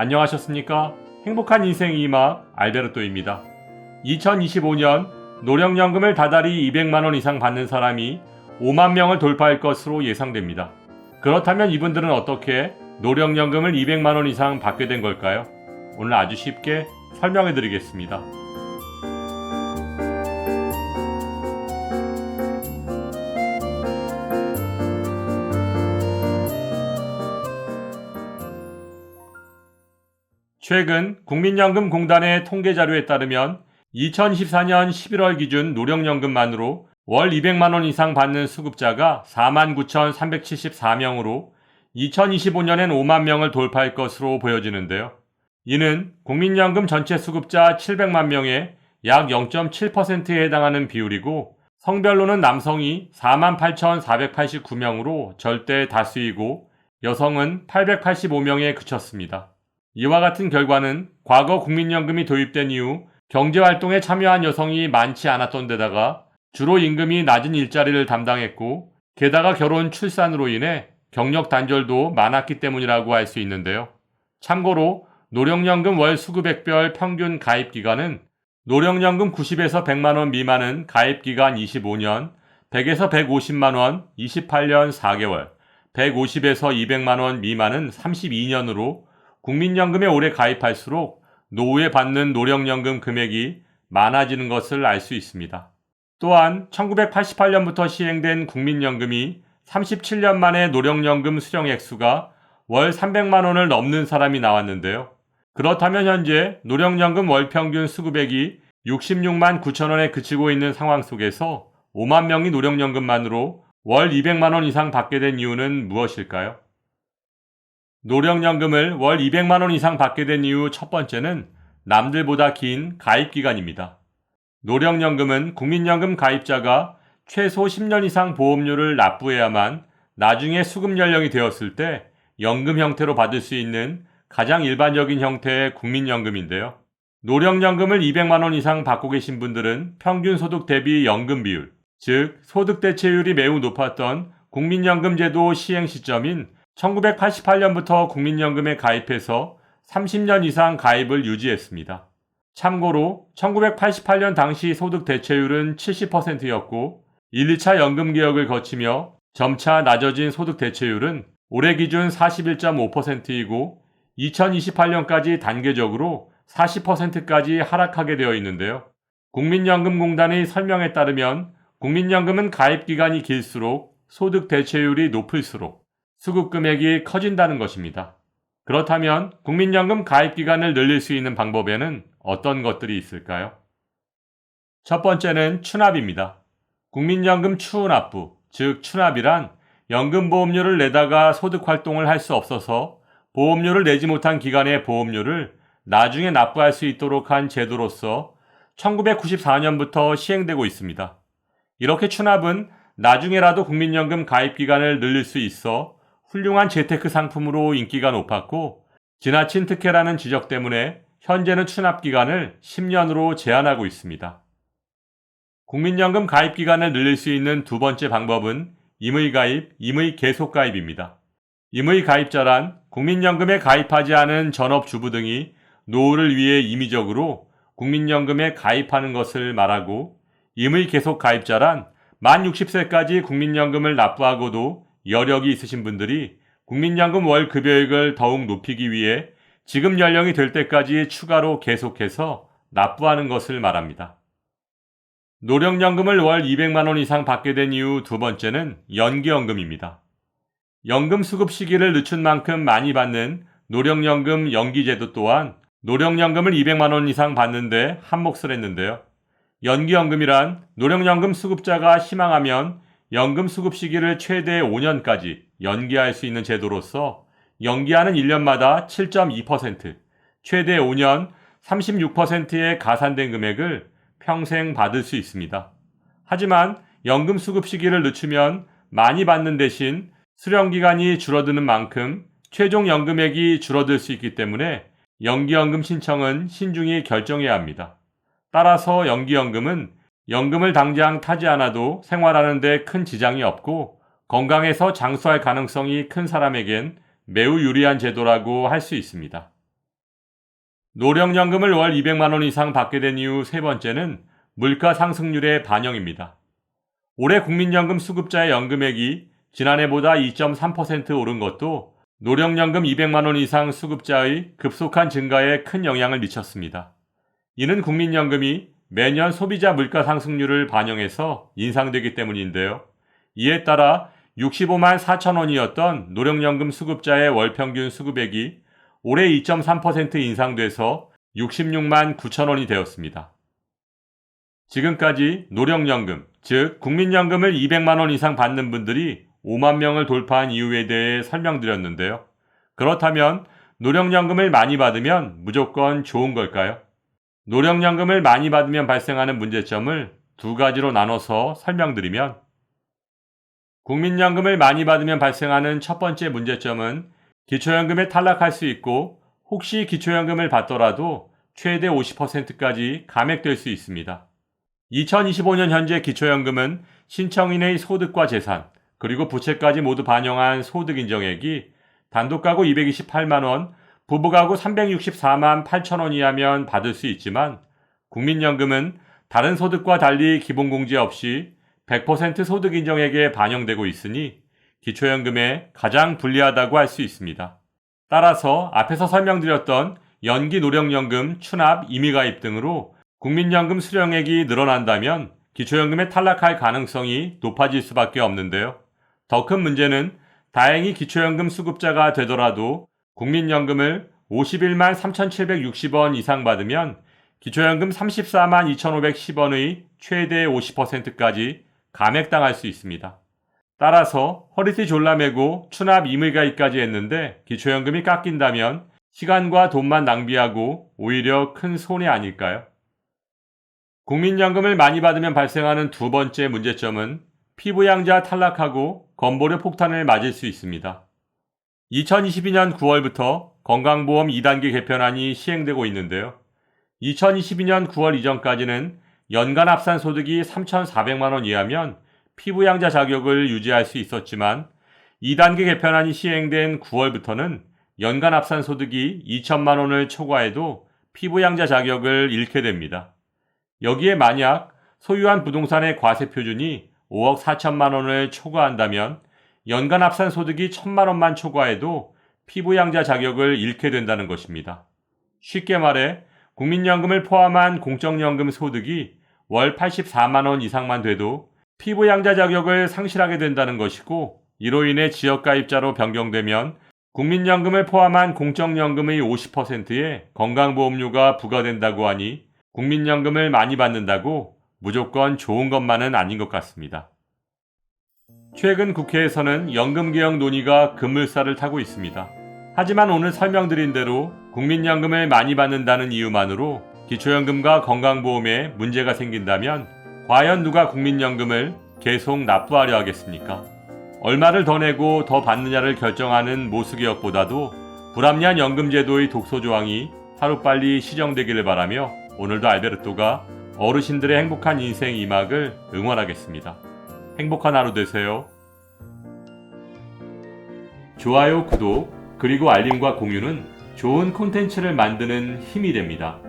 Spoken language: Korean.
안녕하셨습니까? 행복한 인생 이막 알베르토입니다. 2025년 노령연금을 다달이 200만원 이상 받는 사람이 5만 명을 돌파할 것으로 예상됩니다. 그렇다면 이분들은 어떻게 노령연금을 200만원 이상 받게 된 걸까요? 오늘 아주 쉽게 설명해 드리겠습니다. 최근 국민연금공단의 통계자료에 따르면 2014년 11월 기준 노령연금만으로 월 200만원 이상 받는 수급자가 49,374명으로 2025년엔 5만 명을 돌파할 것으로 보여지는데요. 이는 국민연금 전체 수급자 700만 명의 약 0.7%에 해당하는 비율이고 성별로는 남성이 48,489명으로 절대 다수이고 여성은 885명에 그쳤습니다. 이와 같은 결과는 과거 국민연금이 도입된 이후 경제활동에 참여한 여성이 많지 않았던 데다가 주로 임금이 낮은 일자리를 담당했고 게다가 결혼 출산으로 인해 경력 단절도 많았기 때문이라고 할 수 있는데요. 참고로 노령연금 월 수급액별 평균 가입기간은 노령연금 90에서 100만원 미만은 가입기간 25년, 100에서 150만원 28년 4개월, 150에서 200만원 미만은 32년으로 국민연금에 오래 가입할수록 노후에 받는 노령연금 금액이 많아지는 것을 알 수 있습니다. 또한 1988년부터 시행된 국민연금이 37년 만에 노령연금 수령 액수가 월 300만원을 넘는 사람이 나왔는데요. 그렇다면 현재 노령연금 월 평균 수급액이 66만 9천원에 그치고 있는 상황 속에서 5만 명이 노령연금만으로 월 200만원 이상 받게 된 이유는 무엇일까요? 노령연금을 월 200만원 이상 받게 된 이유 첫 번째는 남들보다 긴 가입기간입니다. 노령연금은 국민연금 가입자가 최소 10년 이상 보험료를 납부해야만 나중에 수급연령이 되었을 때 연금 형태로 받을 수 있는 가장 일반적인 형태의 국민연금인데요. 노령연금을 200만원 이상 받고 계신 분들은 평균 소득 대비 연금 비율, 즉 소득 대체율이 매우 높았던 국민연금제도 시행 시점인 1988년부터 국민연금에 가입해서 30년 이상 가입을 유지했습니다. 참고로 1988년 당시 소득 대체율은 70%였고 1, 2차 연금개혁을 거치며 점차 낮아진 소득 대체율은 올해 기준 41.5%이고 2028년까지 단계적으로 40%까지 하락하게 되어 있는데요. 국민연금공단의 설명에 따르면 국민연금은 가입기간이 길수록 소득 대체율이 높을수록 수급금액이 커진다는 것입니다. 그렇다면 국민연금 가입기간을 늘릴 수 있는 방법에는 어떤 것들이 있을까요? 첫 번째는 추납입니다. 국민연금 추납부, 즉 추납이란 연금보험료를 내다가 소득활동을 할 수 없어서 보험료를 내지 못한 기간의 보험료를 나중에 납부할 수 있도록 한 제도로서 1994년부터 시행되고 있습니다. 이렇게 추납은 나중에라도 국민연금 가입기간을 늘릴 수 있어 훌륭한 재테크 상품으로 인기가 높았고 지나친 특혜라는 지적 때문에 현재는 추납기간을 10년으로 제한하고 있습니다. 국민연금 가입기간을 늘릴 수 있는 두 번째 방법은 임의가입, 임의계속가입입니다. 임의가입자란 국민연금에 가입하지 않은 전업주부 등이 노후를 위해 임의적으로 국민연금에 가입하는 것을 말하고 임의계속가입자란 만 60세까지 국민연금을 납부하고도 여력이 있으신 분들이 국민연금 월 급여액을 더욱 높이기 위해 지급 연령이 될 때까지 추가로 계속해서 납부하는 것을 말합니다. 노령연금을 월 200만원 이상 받게 된 이유 두 번째는 연기연금입니다. 연금 수급 시기를 늦춘 만큼 많이 받는 노령연금 연기제도 또한 노령연금을 200만원 이상 받는데 한몫을 했는데요. 연기연금이란 노령연금 수급자가 희망하면 연금 수급 시기를 최대 5년까지 연기할 수 있는 제도로서 연기하는 1년마다 7.2%, 최대 5년 36%의 가산된 금액을 평생 받을 수 있습니다. 하지만 연금 수급 시기를 늦추면 많이 받는 대신 수령기간이 줄어드는 만큼 최종 연금액이 줄어들 수 있기 때문에 연기연금 신청은 신중히 결정해야 합니다. 따라서 연기연금은 연금을 당장 타지 않아도 생활하는 데 큰 지장이 없고 건강해서 장수할 가능성이 큰 사람에겐 매우 유리한 제도라고 할 수 있습니다. 노령연금을 월 200만 원 이상 받게 된 이유 세 번째는 물가 상승률의 반영입니다. 올해 국민연금 수급자의 연금액이 지난해보다 2.3% 오른 것도 노령연금 200만 원 이상 수급자의 급속한 증가에 큰 영향을 미쳤습니다. 이는 국민연금이 매년 소비자 물가 상승률을 반영해서 인상되기 때문인데요. 이에 따라 65만 4천 원이었던 노령연금 수급자의 월 평균 수급액이 올해 2.3% 인상돼서 66만 9천 원이 되었습니다. 지금까지 노령연금, 즉 국민연금을 200만 원 이상 받는 분들이 5만 명을 돌파한 이유에 대해 설명드렸는데요. 그렇다면 노령연금을 많이 받으면 무조건 좋은 걸까요? 노령연금을 많이 받으면 발생하는 문제점을 두 가지로 나눠서 설명드리면, 국민연금을 많이 받으면 발생하는 첫 번째 문제점은 기초연금에 탈락할 수 있고 혹시 기초연금을 받더라도 최대 50%까지 감액될 수 있습니다. 2025년 현재 기초연금은 신청인의 소득과 재산, 그리고 부채까지 모두 반영한 소득인정액이 단독가구 228만 원, 부부가구 364만 8천 원이하면 받을 수 있지만 국민연금은 다른 소득과 달리 기본공제 없이 100% 소득인정액에 반영되고 있으니 기초연금에 가장 불리하다고 할 수 있습니다. 따라서 앞에서 설명드렸던 연기 노령연금, 추납, 임의가입 등으로 국민연금 수령액이 늘어난다면 기초연금에 탈락할 가능성이 높아질 수밖에 없는데요. 더 큰 문제는 다행히 기초연금 수급자가 되더라도 국민연금을 51만 3,760원 이상 받으면 기초연금 34만 2,510원의 최대 50%까지 감액당할 수 있습니다. 따라서 허리띠 졸라매고 추납 임의가입까지 했는데 기초연금이 깎인다면 시간과 돈만 낭비하고 오히려 큰 손해 아닐까요? 국민연금을 많이 받으면 발생하는 두 번째 문제점은 피부양자 탈락하고 건보료 폭탄을 맞을 수 있습니다. 2022년 9월부터 건강보험 2단계 개편안이 시행되고 있는데요. 2022년 9월 이전까지는 연간 합산 소득이 3,400만 원 이하면 피부양자 자격을 유지할 수 있었지만 2단계 개편안이 시행된 9월부터는 연간 합산 소득이 2천만 원을 초과해도 피부양자 자격을 잃게 됩니다. 여기에 만약 소유한 부동산의 과세 표준이 5억 4천만 원을 초과한다면 연간 합산 소득이 1,000만 원만 초과해도 피부양자 자격을 잃게 된다는 것입니다. 쉽게 말해 국민연금을 포함한 공적연금 소득이 월 84만 원 이상만 돼도 피부양자 자격을 상실하게 된다는 것이고, 이로 인해 지역가입자로 변경되면 국민연금을 포함한 공적연금의 50%에 건강보험료가 부과된다고 하니 국민연금을 많이 받는다고 무조건 좋은 것만은 아닌 것 같습니다. 최근 국회에서는 연금개혁 논의가 급물살을 타고 있습니다. 하지만 오늘 설명드린 대로 국민연금을 많이 받는다는 이유만으로 기초연금과 건강보험에 문제가 생긴다면 과연 누가 국민연금을 계속 납부하려 하겠습니까? 얼마를 더 내고 더 받느냐를 결정하는 모수개혁보다도 불합리한 연금제도의 독소조항이 하루빨리 시정되기를 바라며 오늘도 알베르토가 어르신들의 행복한 인생 2막을 응원하겠습니다. 행복한 하루 되세요. 좋아요, 구독, 그리고 알림과 공유는 좋은 콘텐츠를 만드는 힘이 됩니다.